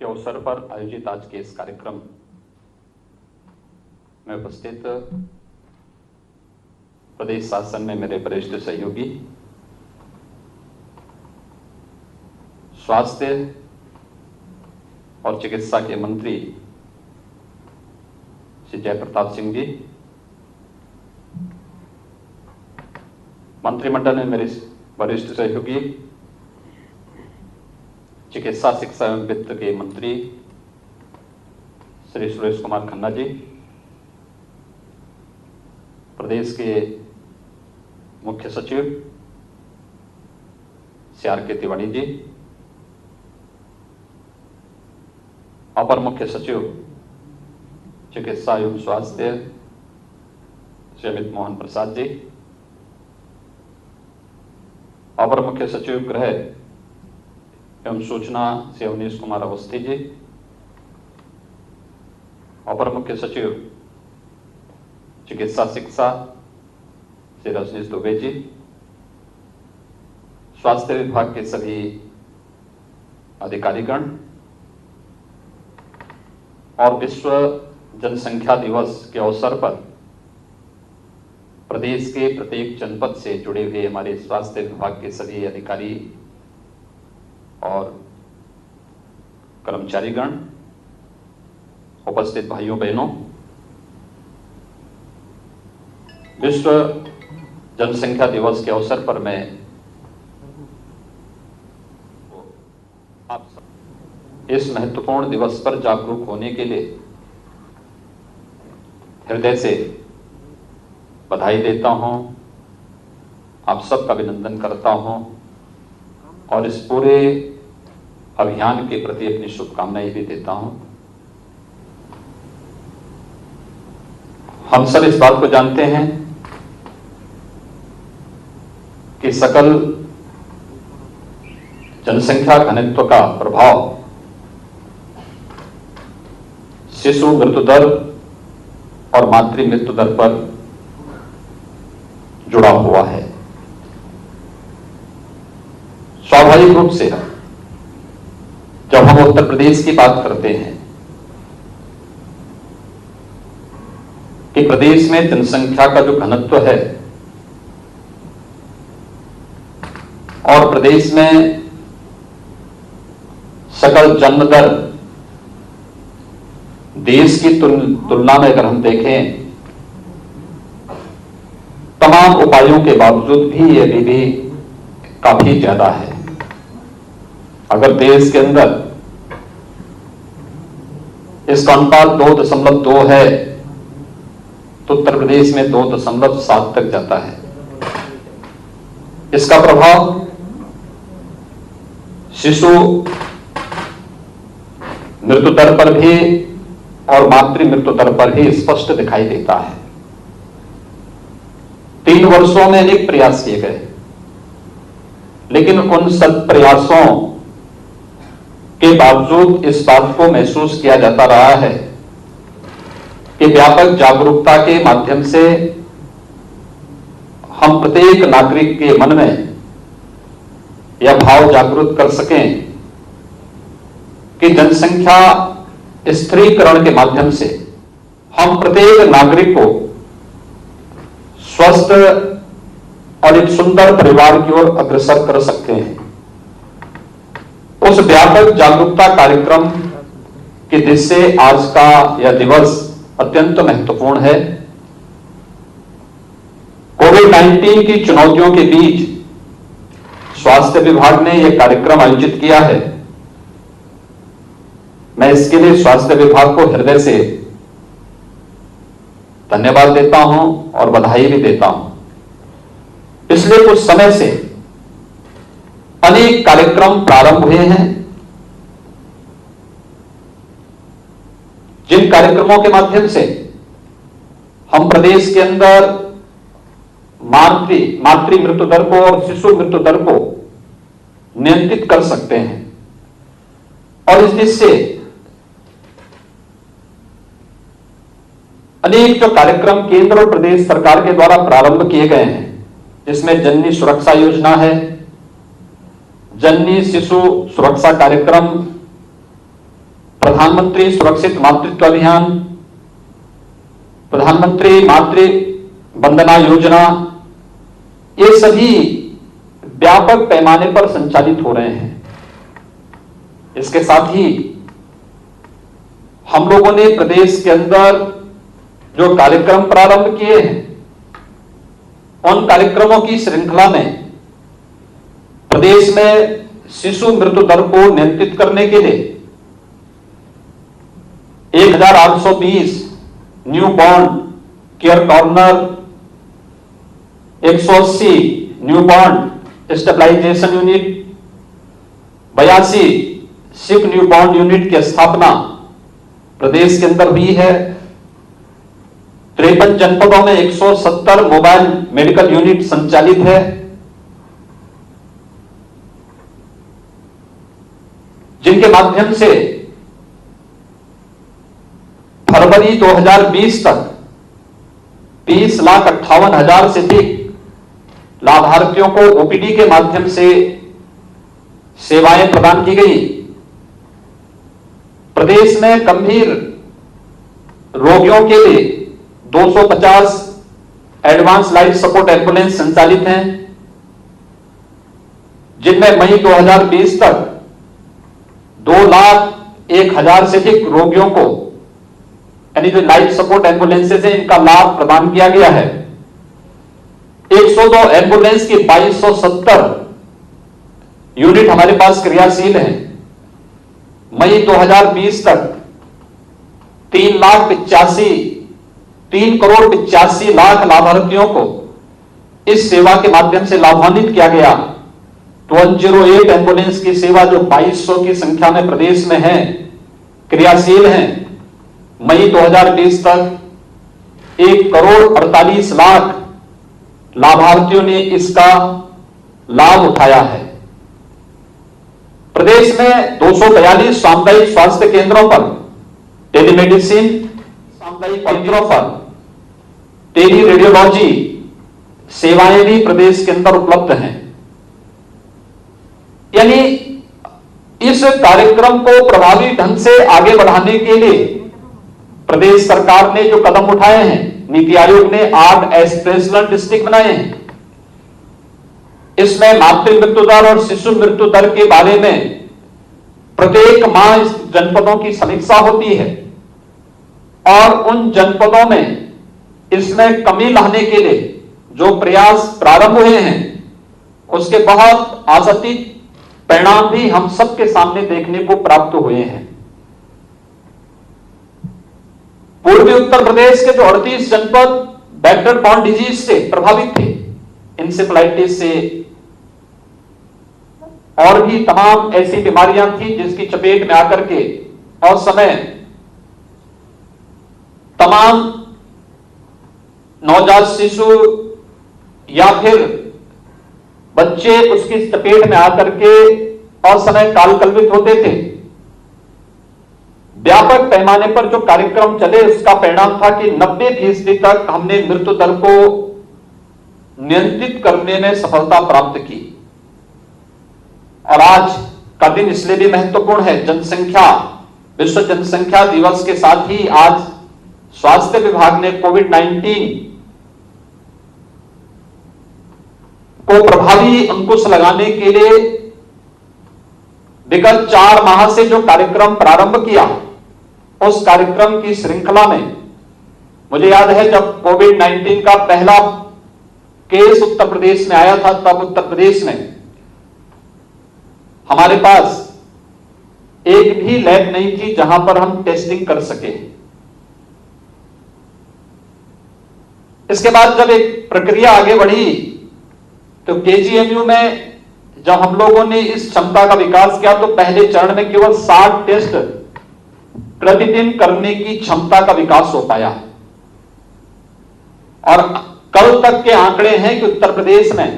के अवसर पर आयोजित आज के इस कार्यक्रम में उपस्थित प्रदेश शासन में मेरे वरिष्ठ सहयोगी, स्वास्थ्य और चिकित्सा के मंत्री श्री जयप्रताप सिंह जी, मंत्रिमंडल में मेरे वरिष्ठ सहयोगी चिकित्सा शिक्षा एवं वित्त के मंत्री श्री सुरेश कुमार खन्ना जी, प्रदेश के मुख्य सचिव श्री आर के तिवारी जी, अपर मुख्य सचिव चिकित्सा एवं स्वास्थ्य श्री अमित मोहन प्रसाद जी, अपर मुख्य सचिव गृह एवं सूचना श्री अवनीश कुमार अवस्थी जी, अपर मुख्य सचिव चिकित्सा शिक्षा श्री रजनीश दुबे जी, स्वास्थ्य विभाग के सभी अधिकारीगण और विश्व जनसंख्या दिवस के अवसर पर प्रदेश के प्रत्येक जनपद से जुड़े हुए हमारे स्वास्थ्य विभाग के सभी अधिकारी और कर्मचारीगण, उपस्थित भाइयों बहनों, विश्व जनसंख्या दिवस के अवसर पर मैं आप इस महत्वपूर्ण दिवस पर जागरूक होने के लिए हृदय से बधाई देता हूं, आप सबका अभिनंदन करता हूं और इस पूरे अभियान के प्रति अपनी शुभकामनाएं भी देता हूं। हम सब इस बात को जानते हैं कि सकल जनसंख्या घनत्व का प्रभाव शिशु मृत्यु दर और मातृ मृत्यु दर पर जुड़ा हुआ है। स्वाभाविक रूप से जब हम उत्तर प्रदेश की बात करते हैं कि प्रदेश में जनसंख्या का जो घनत्व है और प्रदेश में सकल जन्म दर देश की तुलना में अगर हम देखें, तमाम उपायों के बावजूद भी ये अभी भी काफी ज्यादा है। अगर देश के अंदर इसका अनुपात 2.2 है तो उत्तर प्रदेश में 2.7 तक जाता है। इसका प्रभाव शिशु मृत्यु दर पर भी और मातृ मृत्यु दर पर भी स्पष्ट दिखाई देता है। 3 वर्षों में अनेक प्रयास किए गए, लेकिन उन सब प्रयासों के बावजूद इस बात को महसूस किया जाता रहा है कि व्यापक जागरूकता के माध्यम से हम प्रत्येक नागरिक के मन में यह भाव जागृत कर सकें कि जनसंख्या स्थिरीकरण के माध्यम से हम प्रत्येक नागरिक को स्वस्थ और एक सुंदर परिवार की ओर अग्रसर कर सकते हैं। उस व्यापक जागरूकता कार्यक्रम की दृष्टि से आज का यह दिवस अत्यंत महत्वपूर्ण है। कोविड-19 की चुनौतियों के बीच स्वास्थ्य विभाग ने यह कार्यक्रम आयोजित किया है। मैं इसके लिए स्वास्थ्य विभाग को हृदय से धन्यवाद देता हूं और बधाई भी देता हूं। पिछले कुछ समय से अनेक कार्यक्रम प्रारंभ हुए हैं, जिन कार्यक्रमों के माध्यम से हम प्रदेश के अंदर मातृ मृत्यु दर को और शिशु मृत्यु दर को नियंत्रित कर सकते हैं। और इस दृष्टि से अनेक जो कार्यक्रम केंद्र और प्रदेश सरकार के द्वारा प्रारंभ किए गए हैं, जिसमें जननी सुरक्षा योजना है, जननी शिशु सुरक्षा कार्यक्रम, प्रधानमंत्री सुरक्षित मातृत्व अभियान, प्रधानमंत्री मातृ वंदना योजना, ये सभी व्यापक पैमाने पर संचालित हो रहे हैं। इसके साथ ही हम लोगों ने प्रदेश के अंदर जो कार्यक्रम प्रारंभ किए हैं, उन कार्यक्रमों की श्रृंखला में प्रदेश में शिशु मृत्यु दर को नियंत्रित करने के लिए 1820 newborn care corner, 180 newborn stabilization unit, 82 sick newborn unit की स्थापना प्रदेश के अंदर हुई है। 53 जनपदों में 170 मोबाइल मेडिकल यूनिट संचालित है, जिनके माध्यम से फरवरी 2020 तक 20,58,000 से अधिक लाभार्थियों को ओपीडी के माध्यम से सेवाएं प्रदान की गई। प्रदेश में गंभीर रोगियों के लिए 250 एडवांस लाइफ सपोर्ट एम्बुलेंस संचालित हैं, जिनमें मई 2020 तक 2,01,000 से अधिक रोगियों को, यानी जो लाइफ सपोर्ट एम्बुलेंसेज है, इनका लाभ प्रदान किया गया है। 102 एम्बुलेंस की 2270 यूनिट हमारे पास क्रियाशील हैं। मई 2020 तक 3 करोड़ 85 लाख लाभार्थियों को इस सेवा के माध्यम से लाभान्वित किया गया। 108 एम्बुलेंस की सेवा जो 2200 की संख्या में प्रदेश में है, क्रियाशील हैं। मई 2020 तक 1 करोड़ 48 लाख लाभार्थियों ने इसका लाभ उठाया है। प्रदेश में 242 सामुदायिक स्वास्थ्य केंद्रों पर टेलीमेडिसिन, सामुदायिक केंद्रों पर टेली रेडियोलॉजी सेवाएं भी प्रदेश के अंदर उपलब्ध हैं। यानी इस कार्यक्रम को प्रभावी ढंग से आगे बढ़ाने के लिए प्रदेश सरकार ने जो कदम उठाए हैं, नीति आयोग ने 8 एस्पिरेशनल डिस्ट्रिक्ट बनाए हैं। इसमें मातृ मृत्यु दर और शिशु मृत्यु दर के बारे में प्रत्येक माह इस जनपदों की समीक्षा होती है और उन जनपदों में इसमें कमी लाने के लिए जो प्रयास प्रारंभ हुए हैं, उसके बहुत आशातीत परिणाम भी हम सबके सामने देखने को प्राप्त हुए हैं। पूर्वी उत्तर प्रदेश के जो 38 जनपद वेक्टर बॉर्न डिजीज से प्रभावित थे, इंसेफ्लाइटिस से और भी तमाम ऐसी बीमारियां थी जिसकी चपेट में आकर के और समय तमाम नवजात शिशु या फिर बच्चे उसकी चपेट में आकर के और समय कालकल्पित होते थे। व्यापक पैमाने पर जो कार्यक्रम चले, उसका परिणाम था कि 90% तक हमने मृत्यु दर को नियंत्रित करने में सफलता प्राप्त की। और आज का दिन इसलिए भी महत्वपूर्ण है, जनसंख्या, विश्व जनसंख्या दिवस के साथ ही आज स्वास्थ्य विभाग ने कोविड-19 को प्रभावी अंकुश लगाने के लिए विगत 4 माह से जो कार्यक्रम प्रारंभ किया, उस कार्यक्रम की श्रृंखला में मुझे याद है जब कोविड-19 का पहला केस उत्तर प्रदेश में आया था, तब उत्तर प्रदेश में हमारे पास एक भी लैब नहीं थी जहां पर हम टेस्टिंग कर सके। इसके बाद जब एक प्रक्रिया आगे बढ़ी तो केजीएमयू में जब हम लोगों ने इस क्षमता का विकास किया तो पहले चरण में केवल 60 टेस्ट प्रतिदिन करने की क्षमता का विकास हो पाया। और कल तक के आंकड़े हैं कि उत्तर प्रदेश में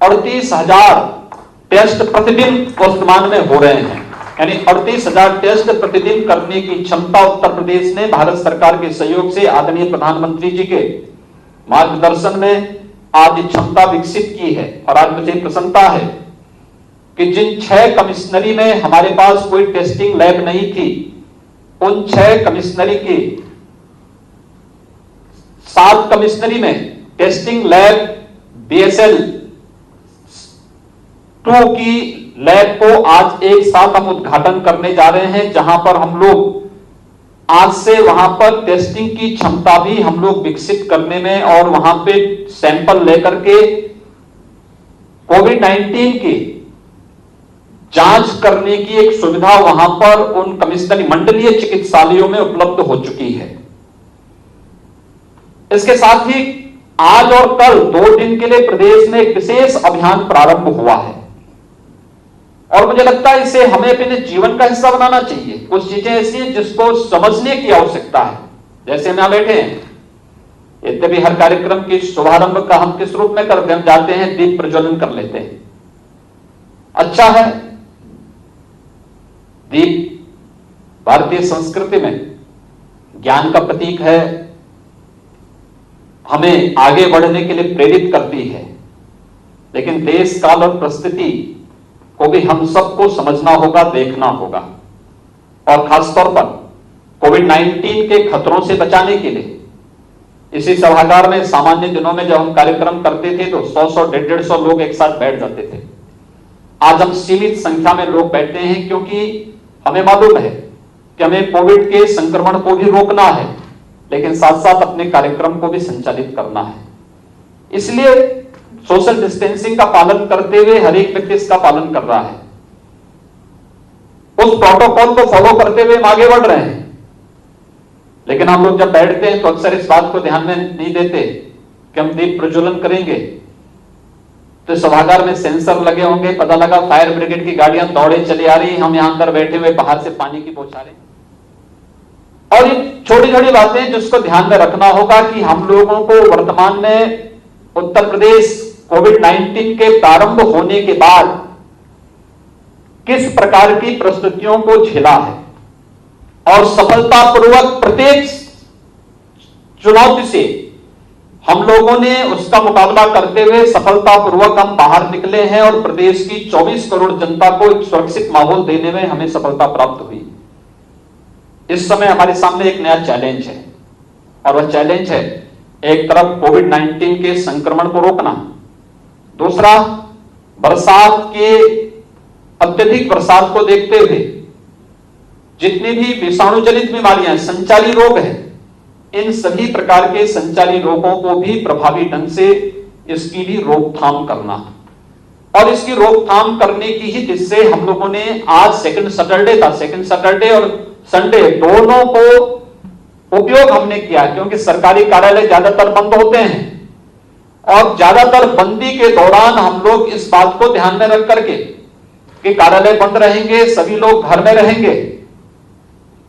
38,000 टेस्ट प्रतिदिन वर्तमान में हो रहे हैं। यानी 38,000 टेस्ट प्रतिदिन करने की क्षमता उत्तर प्रदेश ने भारत सरकार के सहयोग से आदरणीय प्रधानमंत्री जी के मार्गदर्शन में आज क्षमता विकसित की है। और आज मुझे प्रसन्नता है कि जिन 6 कमिश्नरी में हमारे पास कोई टेस्टिंग लैब नहीं थी, उन 6 कमिश्नरी की 7 कमिश्नरी में टेस्टिंग लैब BSL 2 की लैब को आज एक साथ हम उद्घाटन करने जा रहे हैं, जहां पर हम लोग आज से वहां पर टेस्टिंग की क्षमता भी हम लोग विकसित करने में और वहां पे सैंपल लेकर के कोविड-19 की जांच करने की एक सुविधा वहां पर उन कमिश्नरी मंडलीय चिकित्सालयों में उपलब्ध हो चुकी है। इसके साथ ही आज और कल 2 दिन के लिए प्रदेश में एक विशेष अभियान प्रारंभ हुआ है और मुझे लगता है इसे हमें अपने जीवन का हिस्सा बनाना चाहिए। कुछ चीजें ऐसी हैं जिसको समझने की आवश्यकता है। जैसे हम यहां बैठे हैं, यद्यपि हर कार्यक्रम की शुभारंभ का हम किस रूप में करते हैं, हम जाते हैं दीप प्रज्वलन कर लेते हैं, अच्छा है। दीप भारतीय संस्कृति में ज्ञान का प्रतीक है, हमें आगे बढ़ने के लिए प्रेरित करती है, लेकिन देश काल और परिस्थिति को भी हम सबको समझना होगा, देखना होगा और खासतौर पर कोविड-19 के खतरों से बचाने के लिए इसी सभागार में सामान्य दिनों में जब हम कार्यक्रम करते थे तो 100-100, 150 लोग एक साथ बैठ जाते थे। आज हम सीमित संख्या में लोग बैठते हैं क्योंकि हमें मालूम है कि हमें कोविड के संक्रमण को भी रोकना है, लेकिन साथ साथ अपने कार्यक्रम को भी संचालित करना है। इसलिए सोशल डिस्टेंसिंग का पालन करते हुए हर एक व्यक्ति इसका पालन कर रहा है, उस प्रोटोकॉल को फॉलो करते हुए हम आगे बढ़ रहे हैं। लेकिन हम लोग जब बैठते हैं तो अक्सर इस बात को ध्यान में नहीं देते कि हम दीप प्रज्वलन करेंगे तो सभागार में सेंसर लगे होंगे, पता लगा फायर ब्रिगेड की गाड़ियां दौड़े चली आ रही, हम यहां अंदर बैठे हुए बाहर से पानी की बौछारें। और ये छोटी छोटी बातें जिसको ध्यान में रखना होगा कि हम लोगों को वर्तमान में उत्तर प्रदेश कोविड-19 के प्रारंभ होने के बाद किस प्रकार की परिस्थितियों को झेला है और सफलतापूर्वक प्रत्येक चुनौती से हम लोगों ने उसका मुकाबला करते हुए सफलतापूर्वक हम बाहर निकले हैं और प्रदेश की 24 करोड़ जनता को एक सुरक्षित माहौल देने में हमें सफलता प्राप्त हुई। इस समय हमारे सामने एक नया चैलेंज है और वह चैलेंज है एक तरफ कोविड-19 के संक्रमण को रोकना, दूसरा बरसात के अत्यधिक बरसात को देखते हुए जितनी भी विषाणु जनित बीमारियां, संचारी रोग हैं, इन सभी प्रकार के संचारी रोगों को भी प्रभावी ढंग से इसकी भी रोकथाम करना और इसकी रोकथाम करने की ही जिससे हम लोगों ने आज सेकंड सैटरडे था, सेकंड सैटरडे और संडे दोनों को उपयोग हमने किया क्योंकि सरकारी कार्यालय ज्यादातर बंद होते हैं और ज्यादातर बंदी के दौरान हम लोग इस बात को ध्यान में रख करके कि कार्यालय बंद रहेंगे, सभी लोग घर में रहेंगे।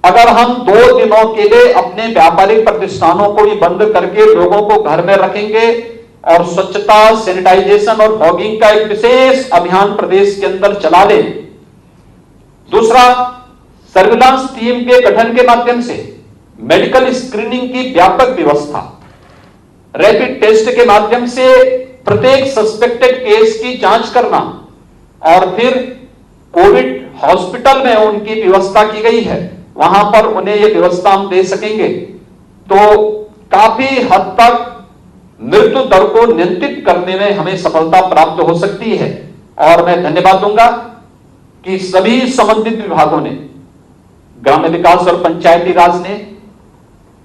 अगर हम 2 दिनों के लिए अपने व्यापारिक प्रतिष्ठानों को भी बंद करके लोगों को घर में रखेंगे और स्वच्छता, सैनिटाइजेशन और फॉगिंग का एक विशेष अभियान प्रदेश के अंदर चला ले, दूसरा सर्विलांस टीम के गठन के माध्यम से मेडिकल स्क्रीनिंग की व्यापक व्यवस्था, रैपिड टेस्ट के माध्यम से प्रत्येक सस्पेक्टेड केस की जांच करना और फिर कोविड हॉस्पिटल में उनकी व्यवस्था की गई है, वहां पर उन्हें यह व्यवस्था हम दे सकेंगे तो काफी हद तक मृत्यु दर को नियंत्रित करने में हमें सफलता प्राप्त हो सकती है। और मैं धन्यवाद दूंगा कि सभी संबंधित विभागों ने, ग्राम्य विकास और पंचायती राज ने,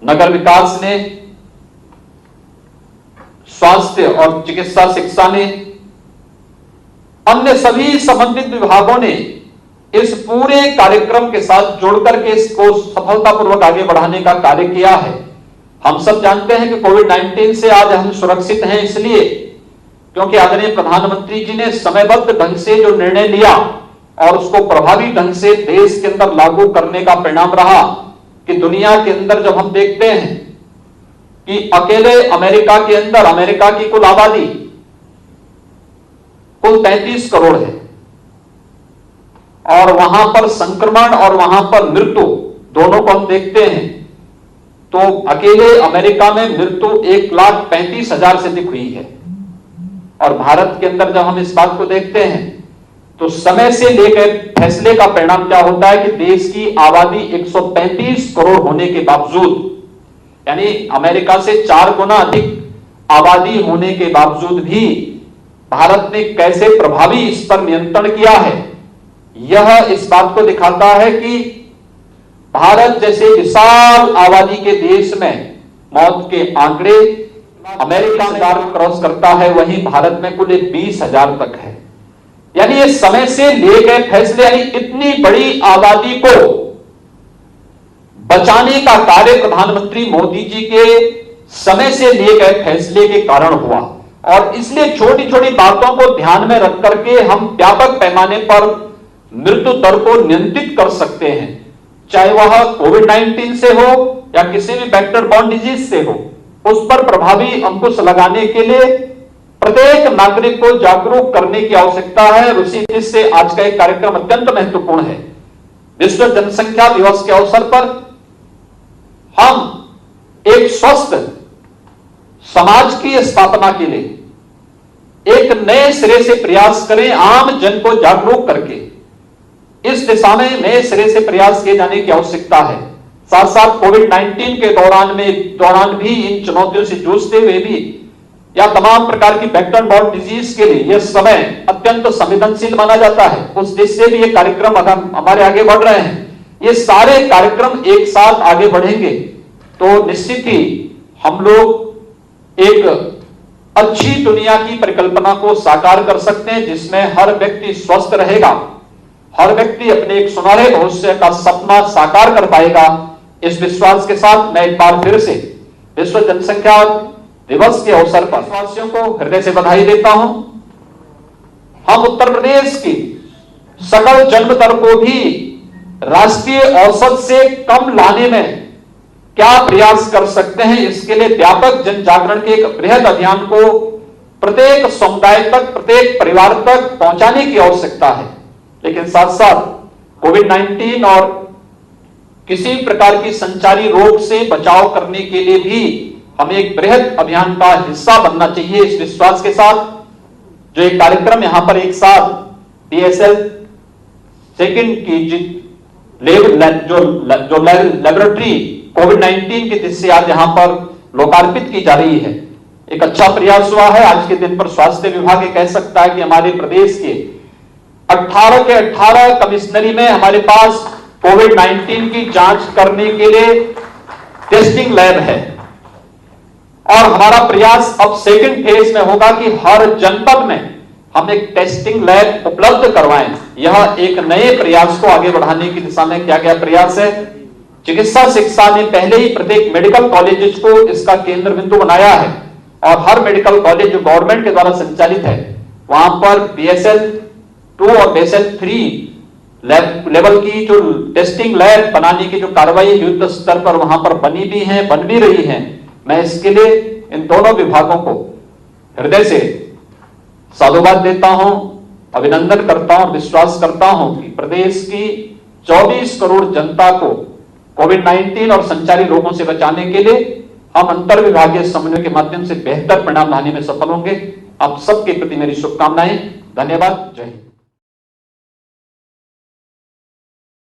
नगर विकास ने, स्वास्थ्य और चिकित्सा शिक्षा ने, अन्य सभी संबंधित विभागों ने इस पूरे कार्यक्रम के साथ जुड़कर के इसको सफलतापूर्वक आगे बढ़ाने का कार्य किया है। हम सब जानते हैं कि कोविड-19 से आज हम सुरक्षित हैं इसलिए क्योंकि आदरणीय प्रधानमंत्री जी ने समयबद्ध ढंग से जो निर्णय लिया और उसको प्रभावी ढंग से देश के अंदर लागू करने का परिणाम रहा कि दुनिया के अंदर जब हम देखते हैं कि अकेले अमेरिका के अंदर अमेरिका की कुल आबादी कुल 33 करोड़ है और वहां पर संक्रमण और वहां पर मृत्यु दोनों को हम देखते हैं तो अकेले अमेरिका में मृत्यु 1,35,000 से अधिक हुई है और भारत के अंदर जब हम इस बात को देखते हैं तो समय से लेकर फैसले का परिणाम क्या होता है कि देश की आबादी 135 करोड़ होने के बावजूद, यानी अमेरिका से 4 गुना अधिक आबादी होने के बावजूद भी भारत ने कैसे प्रभावी इस पर नियंत्रण किया है, यह इस बात को दिखाता है कि भारत जैसे विशाल आबादी के देश में मौत के आंकड़े अमेरिका में क्रॉस करता है, वहीं भारत में कुल 20,000 तक है। यानी ये समय से लेकर फैसले, यानी इतनी बड़ी आबादी को बचाने का कार्य प्रधानमंत्री मोदी जी के समय से लेकर फैसले के कारण हुआ। और इसलिए छोटी छोटी बातों को ध्यान में रख करके हम व्यापक पैमाने पर मृत्यु दर को नियंत्रित कर सकते हैं, चाहे वह कोविड-19 से हो या किसी भी वेक्टर बॉर्न डिजीज से हो। उस पर प्रभावी अंकुश लगाने के लिए प्रत्येक नागरिक को जागरूक करने की आवश्यकता है। और उसी दृष्टि से आज का एक कार्यक्रम अत्यंत महत्वपूर्ण है। विश्व जनसंख्या दिवस के अवसर पर हम एक स्वस्थ समाज की स्थापना के लिए एक नए सिरे से प्रयास करें, आम जन को जागरूक करके इस दिशा में नए सिरे से प्रयास किए जाने की आवश्यकता है। साथ साथ कोविड-19 के दौरान भी इन चुनौतियों से जूझते हुए भी या तमाम प्रकार की वेक्टर बॉर्न डिजीज के लिए यह समय अत्यंत संवेदनशील माना जाता है। उस दृष्टि से भी ये कार्यक्रम हमारे आगे बढ़ रहे हैं। ये सारे कार्यक्रम एक साथ आगे बढ़ेंगे तो निश्चित ही हम लोग एक अच्छी दुनिया की परिकल्पना को साकार कर सकते हैं, जिसमें हर व्यक्ति स्वस्थ रहेगा, हर व्यक्ति अपने एक सुनहरे भविष्य का सपना साकार कर पाएगा। इस विश्वास के साथ मैं एक बार फिर से विश्व जनसंख्या दिवस के अवसर पर देशवासियों को हृदय से बधाई देता हूं। हम उत्तर प्रदेश की सकल जन्म दर को भी राष्ट्रीय औसत से कम लाने में क्या प्रयास कर सकते हैं, इसके लिए व्यापक जन जागरण के एक बृहद अभियान को प्रत्येक समुदाय तक, प्रत्येक परिवार तक पहुंचाने की आवश्यकता है। लेकिन साथ साथ कोविड-19 और किसी प्रकार की संचारी रोग से बचाव करने के लिए भी हमें एक बृहद अभियान का हिस्सा बनना चाहिए। इस विश्वास के साथ जो एक कार्यक्रम यहां पर एक साथ BSL सेकंड की जो लेबोरेटरी कोविड-19 की दृष्टि से आज यहां पर लोकार्पित की जा रही है, एक अच्छा प्रयास हुआ है। आज के दिन पर स्वास्थ्य विभाग कह सकता है कि हमारे प्रदेश के 18 के 18 कमिश्नरी में हमारे पास कोविड-19 की जांच करने के लिए टेस्टिंग लैब है। और हमारा प्रयास अब सेकंड फेज में होगा कि हर जनपद में हम एक टेस्टिंग लैब उपलब्ध करवाएं। यह एक नए प्रयास को आगे बढ़ाने की दिशा में किया गया प्रयास है। चिकित्सा शिक्षा ने पहले ही प्रत्येक मेडिकल कॉलेज को इसका केंद्र बिंदु बनाया है और हर मेडिकल कॉलेज जो गवर्नमेंट के द्वारा संचालित है वहां पर BSL 2 और BSL 3 लेवल की जो टेस्टिंग लैब बनाने की जो कार्रवाई युद्ध स्तर पर वहां पर बनी भी है, बन भी रही है। मैं इसके लिए इन दोनों विभागों को हृदय से साधुवाद देता हूं, अभिनंदन करता हूं, विश्वास करता हूं कि प्रदेश की 24 करोड़ जनता को कोविड-19 और संचारी रोगों से बचाने के लिए हम अंतर विभागीय समन्वय के माध्यम से बेहतर परिणाम लाने में सफल होंगे। आप सबके प्रति मेरी शुभकामनाएं। धन्यवाद। जय हिंद।